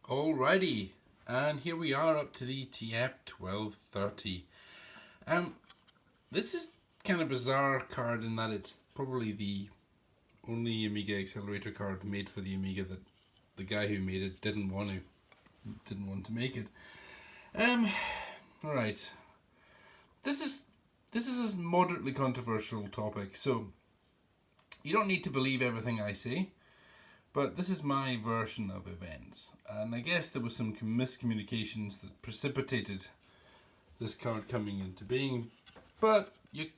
Alrighty, and here we are up to the TF1230. This is kind of bizarre card in that it's probably the only Amiga accelerator card made for the Amiga that the guy who made it didn't want to make it. Alright. This is a moderately controversial topic, so you don't need to believe everything I say. But this is my version of events, and I guess there was some miscommunications that precipitated this card coming into being. But you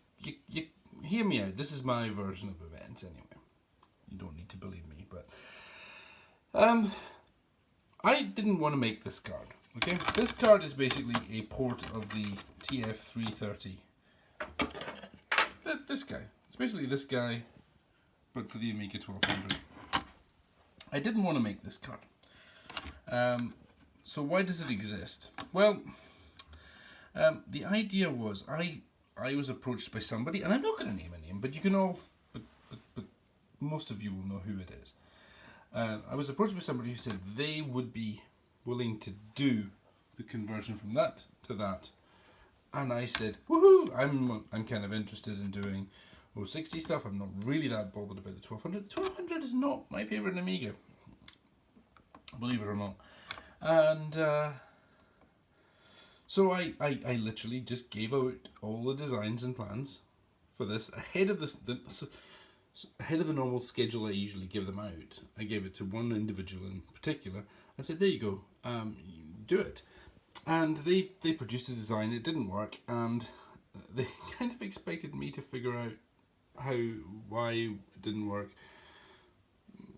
hear me out. This is my version of events anyway. You don't need to believe me, but I didn't want to make this card. Okay, this card is basically a port of the TF330. This guy. It's basically this guy, but for the Amiga 1200. I didn't want to make this card. So why does it exist? Well, the idea was I was approached by somebody, and I'm not going to name a name, but you can all, but most of you will know who it is. I was approached by somebody who said they would be willing to do the conversion from that to that, and I said, woohoo! I'm kind of interested in doing 060 stuff. I'm not really that bothered about the 1200. The 1200 is not my favourite Amiga, believe it or not. And so I literally just gave out all the designs and plans for this ahead of the normal schedule I usually give them out. I gave it to one individual in particular. I said, there you go, do it. And they produced a design. It didn't work, and they kind of expected me to figure out why it didn't work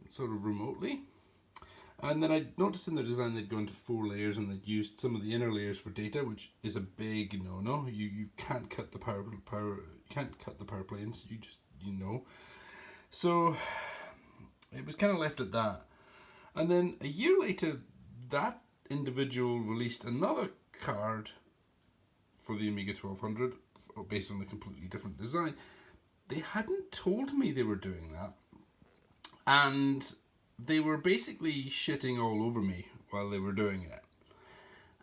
sort of remotely. And then I noticed in their design they'd gone to 4 layers and they'd used some of the inner layers for data, which is a big no-no. You can't cut the power planes. You know. So it was kind of left at that. And then a year later, that individual released another card for the Amiga 1200 based on a completely different design. They hadn't told me they were doing that, and they were basically shitting all over me while they were doing it.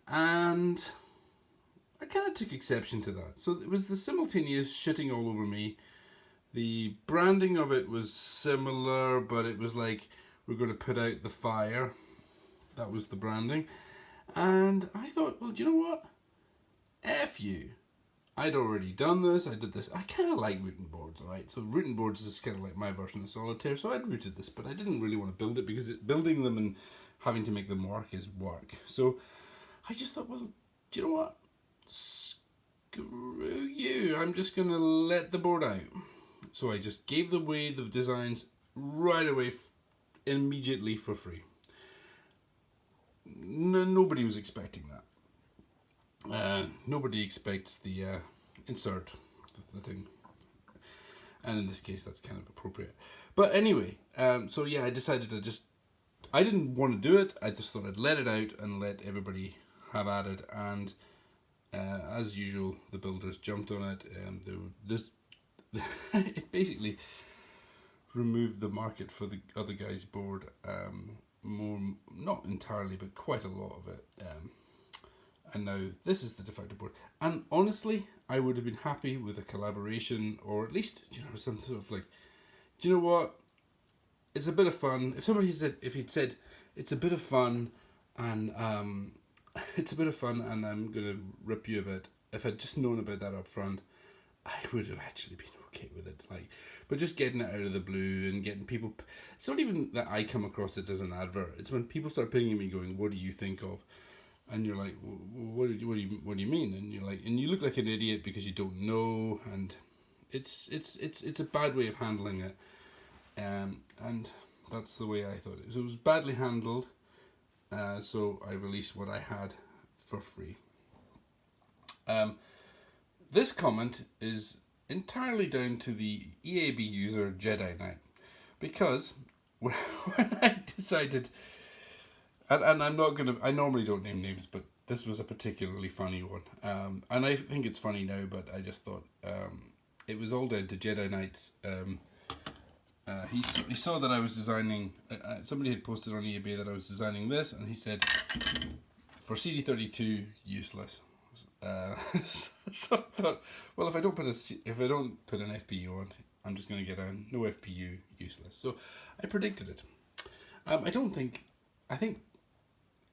And I kind of took exception to that. So it was the simultaneous shitting all over me. The branding of it was similar, but it was like, we're going to put out the fire. That was the branding. And I thought, well, do you know what? F you. I'd already done this, I did this. I kind of like routing boards, alright? So routing boards is kind of like my version of solitaire, so I'd routed this, but I didn't really want to build it because building them and having to make them work is work. So I just thought, well, do you know what? Screw you, I'm just going to let the board out. So I just gave away the designs right away, immediately for free. Nobody was expecting that. Nobody expects the insert the thing, and in this case that's kind of appropriate. But anyway, so yeah, I decided I didn't want to do it. I just thought I'd let it out and let everybody have at it. And as usual, the builders jumped on it. It basically removed the market for the other guy's board. More, not entirely, but quite a lot of it. And now this is the de facto board. And honestly, I would have been happy with a collaboration, or at least, some sort of like, do you know what? It's a bit of fun. If he'd said, it's a bit of fun, and it's a bit of fun, and I'm gonna rip you a bit. If I'd just known about that up front, I would have actually been okay with it. But just getting it out of the blue and getting people. It's not even that I come across it as an advert. It's when people start pinging me, going, "What do you think of?" And you're like, what do you mean? And you're like, and you look like an idiot because you don't know, and it's a bad way of handling it, and that's the way I thought it. So it was badly handled. So I released what I had for free. This comment is entirely down to the EAB user Jedi Knight, because when I decided. And I'm not going to, I normally don't name names, but this was a particularly funny one. And I think it's funny now, but I just thought it was all down to Jedi Knight's he saw that I was designing, somebody had posted on eBay that I was designing this, and he said, for CD32, useless. So I thought, well, if I don't put an FPU on, I'm just going to get a no FPU, useless. So I predicted it. I think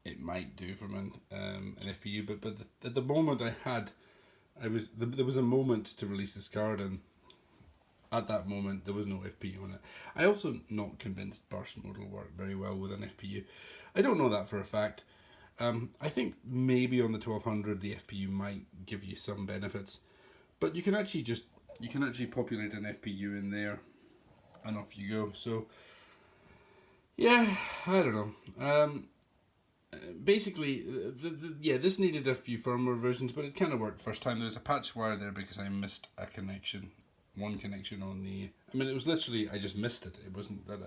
it might do from an FPU, but at the moment there was a moment to release this card, and at that moment there was no FPU on it. I also not convinced burst mode will work very well with an FPU. I don't know that for a fact. I think maybe on the 1200 the FPU might give you some benefits, but you can actually populate an FPU in there, and off you go. So yeah, I don't know. Basically, this needed a few firmware versions, but it kind of worked first time. There was a patch wire there because I missed a connection, one connection on the. I mean, it was literally I just missed it. It wasn't that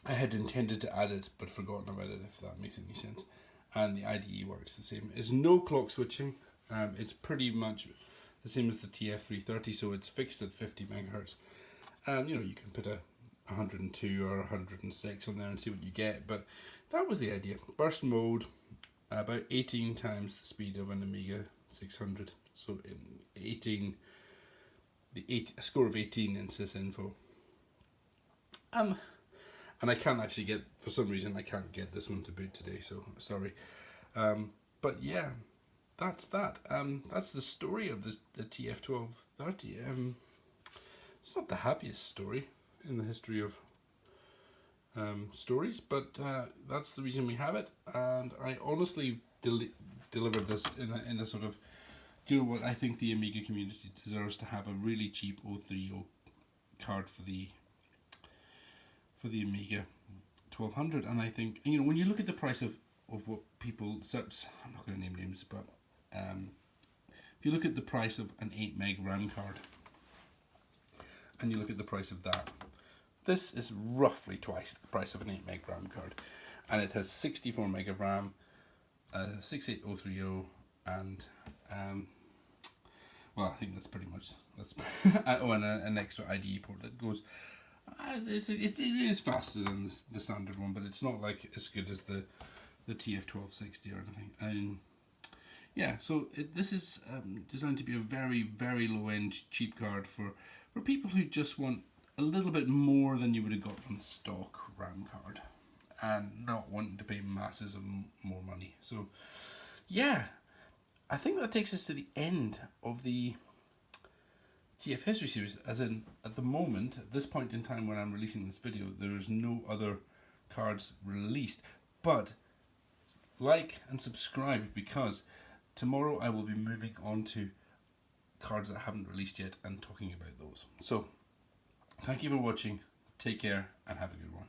I had intended to add it but forgotten about it, if that makes any sense. And the IDE works the same. It's no clock switching. It's pretty much the same as the TF1230, so it's fixed at 50 megahertz. You know, you can put a 102 or 106 on there and see what you get, but that was the idea. Burst mode, about 18 times the speed of an Amiga 600. So in a score of 18 in sysinfo. And I can't actually get, for some reason, I can't get this one to boot today, so sorry. But yeah, that's that. That's the story of the TF1230. It's not the happiest story in the history of stories, but that's the reason we have it. And I honestly delivered this in a sort of, do you know what, I think the Amiga community deserves to have a really cheap 030 card for the Amiga 1200. And I think, you know, when you look at the price of what people, I'm not going to name names, but if you look at the price of an 8 meg RAM card and you look at the price of that, this is roughly twice the price of an 8 meg RAM card, and it has 64 meg of RAM, 68030, and well, I think that's pretty much and an extra IDE port that goes. It is faster than the standard one, but it's not like as good as the TF1260 or anything. And yeah, so this is designed to be a very, very low end cheap card for people who just want a little bit more than you would have got from the stock RAM card, and not wanting to pay masses of more money. So yeah, I think that takes us to the end of the TF History series, as in, at the moment, at this point in time when I'm releasing this video, there is no other cards released. But like and subscribe, because tomorrow I will be moving on to cards that haven't released yet and talking about those. So thank you for watching, take care, and have a good one.